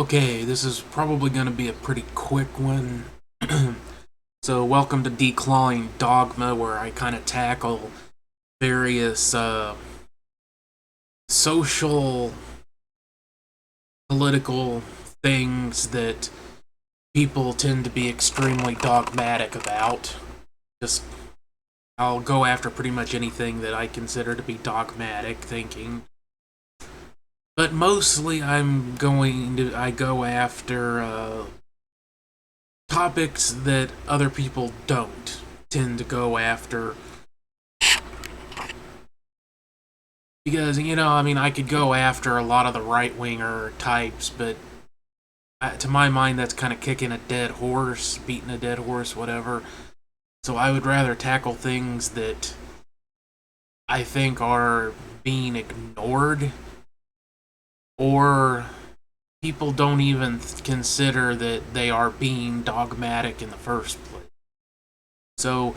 Okay, this is probably going to be a pretty quick one. So, welcome to Declawing Dogma, where I kind of tackle various social, political things that people tend to be extremely dogmatic about. Just, I'll go after pretty much anything that I consider to be dogmatic thinking. But mostly, I go after topics that other people don't tend to go after. Because, I could go after a lot of the right-winger types, but to my mind, that's kind of kicking a dead horse, beating a dead horse, whatever. So I would rather tackle things that I think are being ignored, or people don't even consider that they are being dogmatic in the first place. So,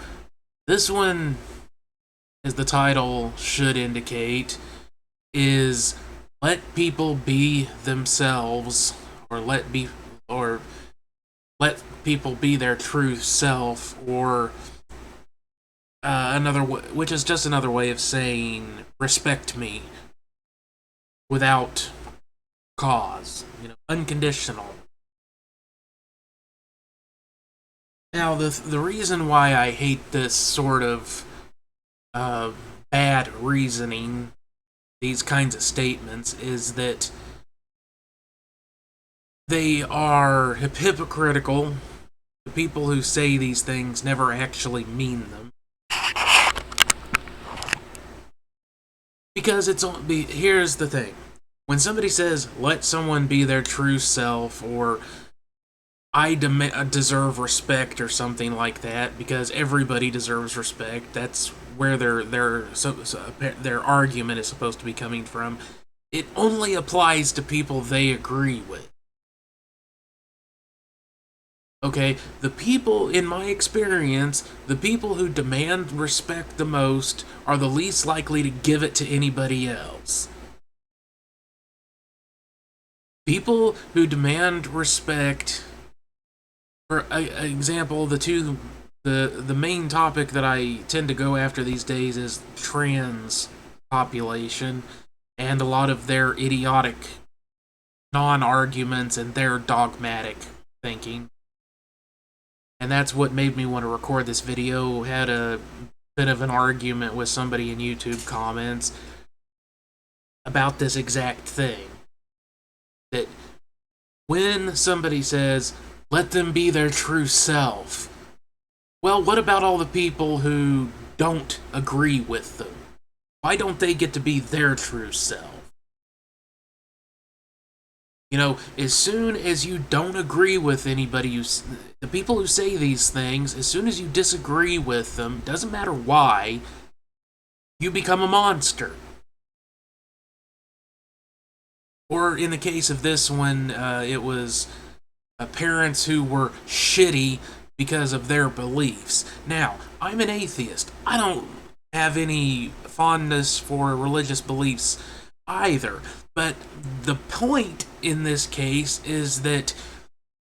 this one, as the title should indicate, is let people be themselves, or let people be their true self, or which is just another way of saying respect me without cause, unconditional. Now, the reason why I hate this sort of bad reasoning, these kinds of statements, is that they are hypocritical. The people who say these things never actually mean them. Because here's the thing. When somebody says, let someone be their true self, or I deserve respect, or something like that, because everybody deserves respect, that's where their argument is supposed to be coming from, it only applies to people they agree with. Okay, in my experience, the people who demand respect the most are the least likely to give it to anybody else. People who demand respect, for example, the main topic that I tend to go after these days is trans population, and a lot of their idiotic non-arguments and their dogmatic thinking. And that's what made me want to record this video. Had a bit of an argument with somebody in YouTube comments about this exact thing. That when somebody says, let them be their true self, well, what about all the people who don't agree with them? Why don't they get to be their true self? As soon as you don't agree with anybody, the people who say these things, as soon as you disagree with them, doesn't matter why, you become a monster. Or in the case of this one, it was parents who were shitty because of their beliefs. Now, I'm an atheist. I don't have any fondness for religious beliefs either. But the point in this case is that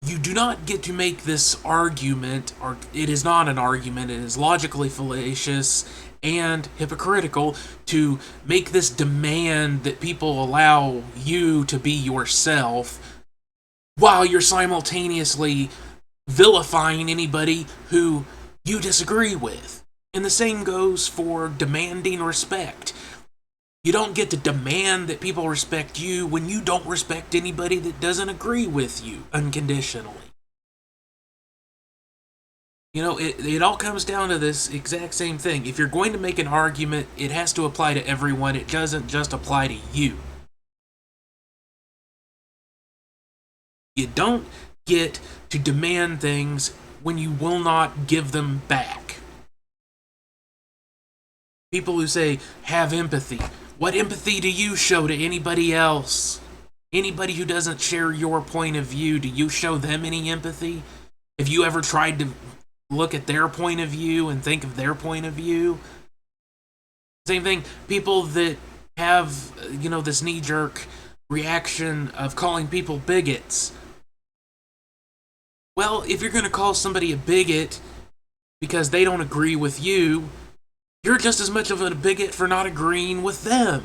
you do not get to make this argument, or it is not an argument, it is logically fallacious and hypocritical to make this demand that people allow you to be yourself while you're simultaneously vilifying anybody who you disagree with. And the same goes for demanding respect. You don't get to demand that people respect you when you don't respect anybody that doesn't agree with you unconditionally. It all comes down to this exact same thing. If you're going to make an argument, it has to apply to everyone. It doesn't just apply to you. You don't get to demand things when you will not give them back. People who say, have empathy. What empathy do you show to anybody else? Anybody who doesn't share your point of view, do you show them any empathy? Have you ever tried to look at their point of view and think of their point of view? Same thing, people that have, this knee-jerk reaction of calling people bigots. Well, if you're going to call somebody a bigot because they don't agree with you, you're just as much of a bigot for not agreeing with them.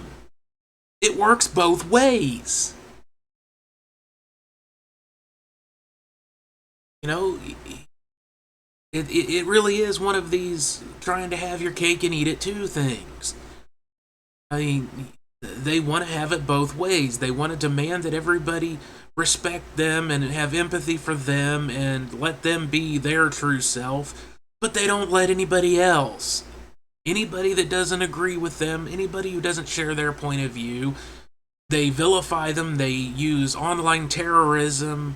It works both ways. You know, it really is one of these trying to have your cake and eat it too things. I mean, they want to have it both ways. They want to demand that everybody respect them and have empathy for them and let them be their true self, but they don't let anybody else. Anybody that doesn't agree with them, anybody who doesn't share their point of view, they vilify them, they use online terrorism,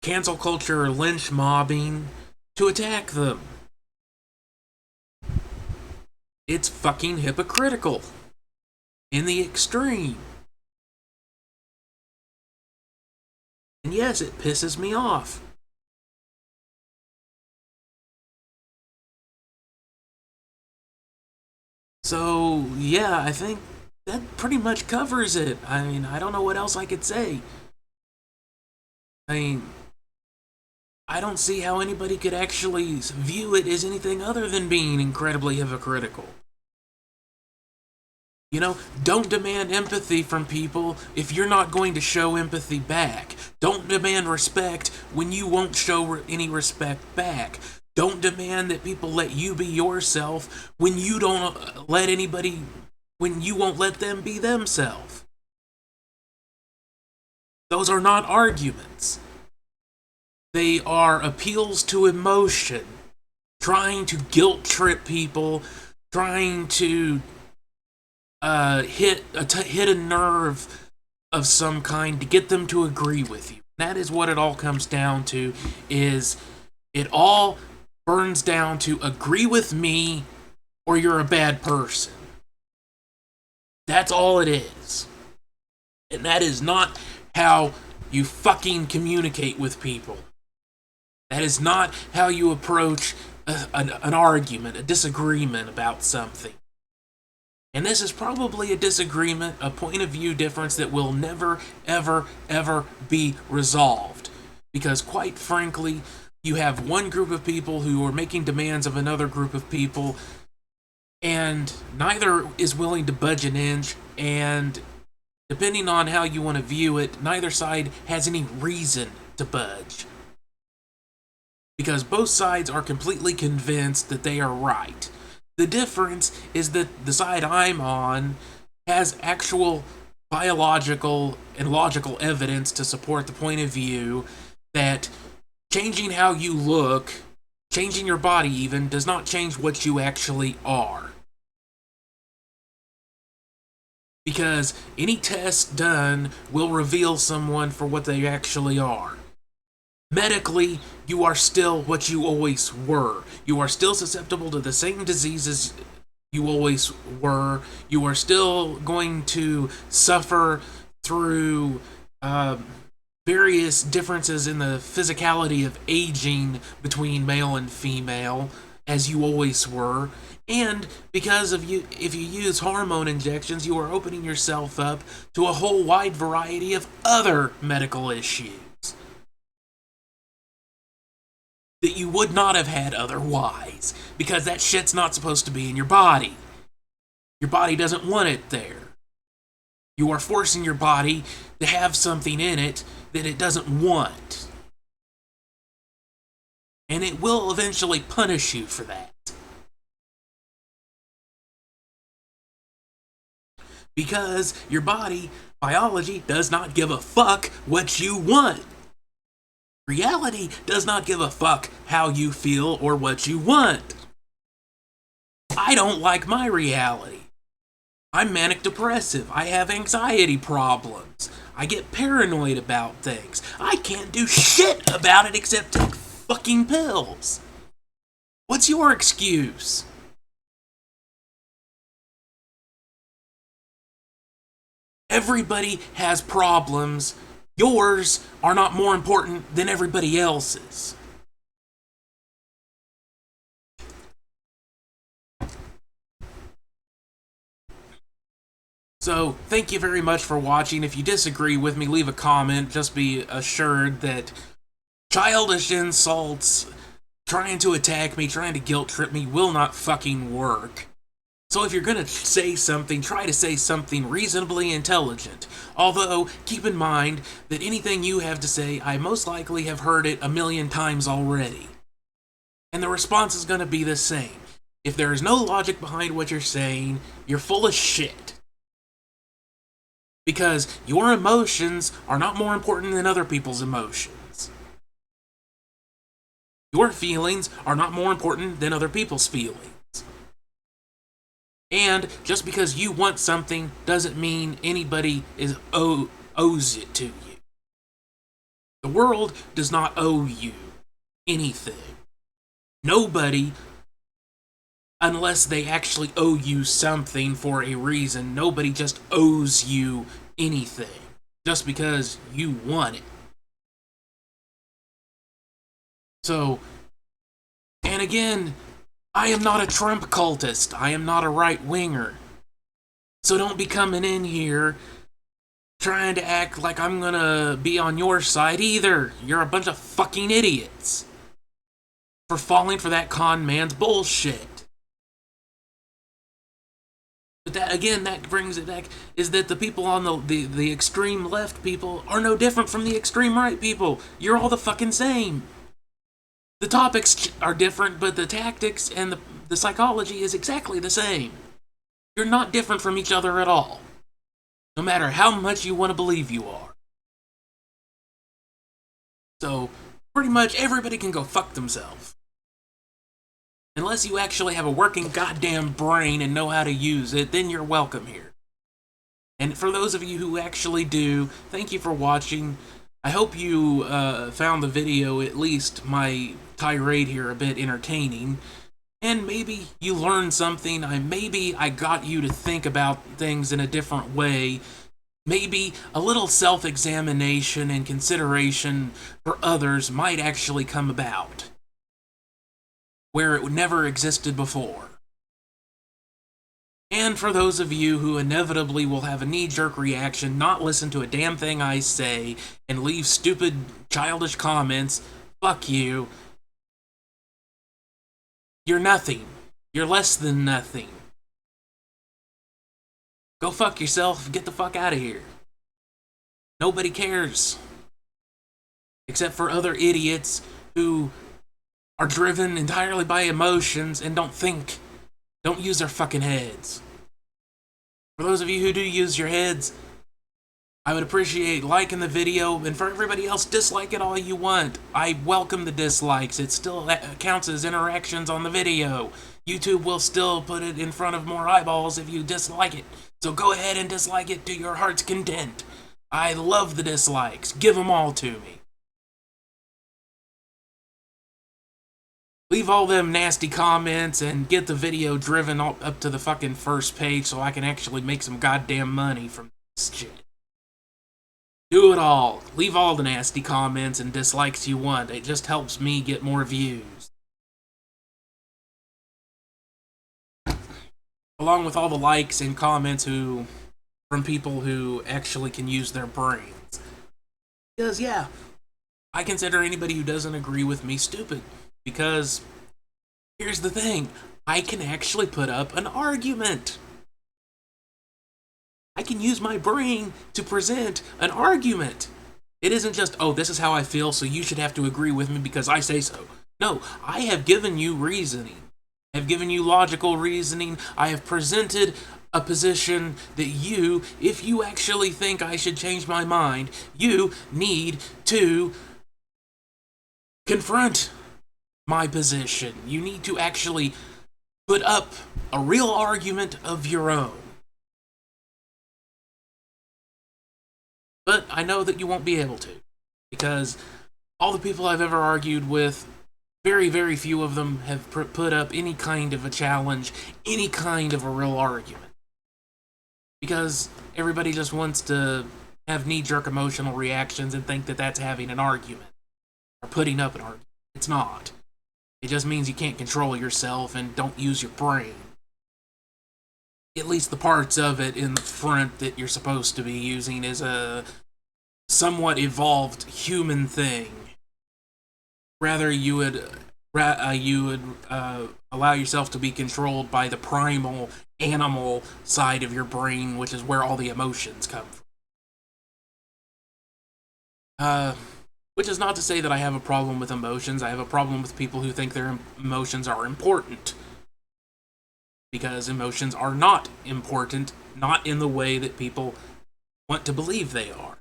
cancel culture, lynch mobbing to attack them. It's fucking hypocritical in the extreme. And yes, it pisses me off. So, yeah, I think that pretty much covers it. I mean, I don't know what else I could say. I mean, I don't see how anybody could actually view it as anything other than being incredibly hypocritical. You know, don't demand empathy from people if you're not going to show empathy back. Don't demand respect when you won't show any respect back. Don't demand that people let you be yourself when you don't let anybody, when you won't let them be themselves. Those are not arguments. They are appeals to emotion, trying to guilt trip people, trying to hit a nerve of some kind to get them to agree with you. That is what it all comes down to. Is it all burns down to agree with me or you're a bad person. That's all it is. And that is not how you fucking communicate with people. That is not how you approach an argument, a disagreement about something. And this is probably a disagreement, a point of view difference that will never, ever, ever be resolved. Because quite frankly, you have one group of people who are making demands of another group of people, and neither is willing to budge an inch, and depending on how you want to view it, neither side has any reason to budge. Because both sides are completely convinced that they are right. The difference is that the side I'm on has actual biological and logical evidence to support the point of view that changing how you look, changing your body even, does not change what you actually are. Because any test done will reveal someone for what they actually are. Medically, you are still what you always were. You are still susceptible to the same diseases you always were. You are still going to suffer through various differences in the physicality of aging between male and female, as you always were. And because of you, if you use hormone injections, you are opening yourself up to a whole wide variety of other medical issues that you would not have had otherwise, because that shit's not supposed to be in your body. Your body doesn't want it there. You are forcing your body to have something in it that it doesn't want. And it will eventually punish you for that. Because your body, biology, does not give a fuck what you want. Reality does not give a fuck how you feel or what you want. I don't like my reality. I'm manic depressive. I have anxiety problems. I get paranoid about things. I can't do shit about it except take fucking pills. What's your excuse? Everybody has problems. Yours are not more important than everybody else's. So, thank you very much for watching. If you disagree with me, leave a comment. Just be assured that childish insults, trying to attack me, trying to guilt trip me, will not fucking work. So if you're gonna say something, try to say something reasonably intelligent. Although, keep in mind that anything you have to say, I most likely have heard it a million times already. And the response is gonna be the same. If there is no logic behind what you're saying, you're full of shit. Because your emotions are not more important than other people's emotions. Your feelings are not more important than other people's feelings. And just because you want something doesn't mean anybody owes it to you. The world does not owe you anything. Nobody, unless they actually owe you something for a reason, nobody just owes you anything just because you want it. So, and again, I am not a Trump cultist. I am not a right-winger. So don't be coming in here trying to act like I'm gonna be on your side either. You're a bunch of fucking idiots for falling for that con man's bullshit. But that, again, that brings it back, is that the people on the extreme left people are no different from the extreme right people. You're all the fucking same. The topics are different, but the tactics and the psychology is exactly the same. You're not different from each other at all, no matter how much you want to believe you are. So, pretty much everybody can go fuck themselves. Unless you actually have a working goddamn brain and know how to use it, then you're welcome here. And for those of you who actually do, thank you for watching. I hope you found the video, at least my tirade here, a bit entertaining. And maybe you learned something. Maybe I got you to think about things in a different way. Maybe a little self-examination and consideration for others might actually come about, where it never existed before. And for those of you who inevitably will have a knee-jerk reaction, not listen to a damn thing I say, and leave stupid, childish comments, fuck you. You're nothing. You're less than nothing. Go fuck yourself, get the fuck out of here. Nobody cares. Except for other idiots who are driven entirely by emotions and don't think. Don't use their fucking heads. For those of you who do use your heads, I would appreciate liking the video, and for everybody else, dislike it all you want. I welcome the dislikes. It still counts as interactions on the video. YouTube will still put it in front of more eyeballs if you dislike it. So go ahead and dislike it to your heart's content. I love the dislikes. Give them all to me. Leave all them nasty comments and get the video driven up to the fucking first page so I can actually make some goddamn money from this shit. Do it all. Leave all the nasty comments and dislikes you want. It just helps me get more views. Along with all the likes and comments from people who actually can use their brains. Because, yeah, I consider anybody who doesn't agree with me stupid. Because, here's the thing, I can actually put up an argument. I can use my brain to present an argument. It isn't just, oh, this is how I feel, so you should have to agree with me because I say so. No, I have given you reasoning. I have given you logical reasoning. I have presented a position that you, if you actually think I should change my mind, you need to confront my position. You need to actually put up a real argument of your own. But I know that you won't be able to, because all the people I've ever argued with, very, very few of them have put up any kind of a challenge, any kind of a real argument. Because everybody just wants to have knee-jerk emotional reactions and think that that's having an argument, or putting up an argument. It's not. It just means you can't control yourself and don't use your brain. at least the parts of it in the front that you're supposed to be using is a somewhat evolved human thing. Rather, you would allow yourself to be controlled by the primal animal side of your brain, which is where all the emotions come from. Which is not to say that I have a problem with emotions. I have a problem with people who think their emotions are important. Because emotions are not important, not in the way that people want to believe they are.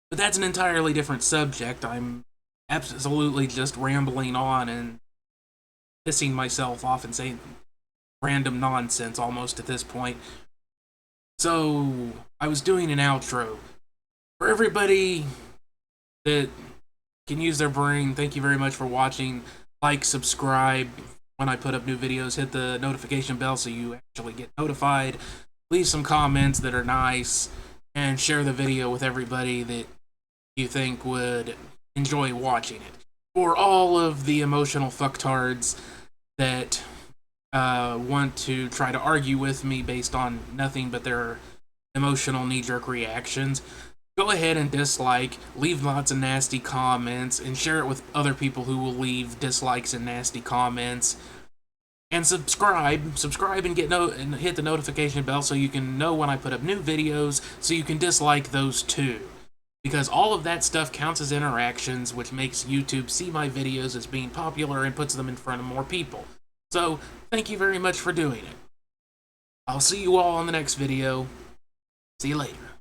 But that's an entirely different subject. I'm absolutely just rambling on and pissing myself off and saying random nonsense almost at this point. So, I was doing an outro. For everybody that can use their brain, thank you very much for watching. Like, subscribe when I put up new videos, hit the notification bell so you actually get notified. Leave some comments that are nice, and share the video with everybody that you think would enjoy watching it. For all of the emotional fucktards that want to try to argue with me based on nothing but their emotional knee-jerk reactions, go ahead and dislike, leave lots of nasty comments, and share it with other people who will leave dislikes and nasty comments. And subscribe and and hit the notification bell so you can know when I put up new videos, so you can dislike those too. Because all of that stuff counts as interactions, which makes YouTube see my videos as being popular and puts them in front of more people. So, thank you very much for doing it. I'll see you all on the next video. See you later.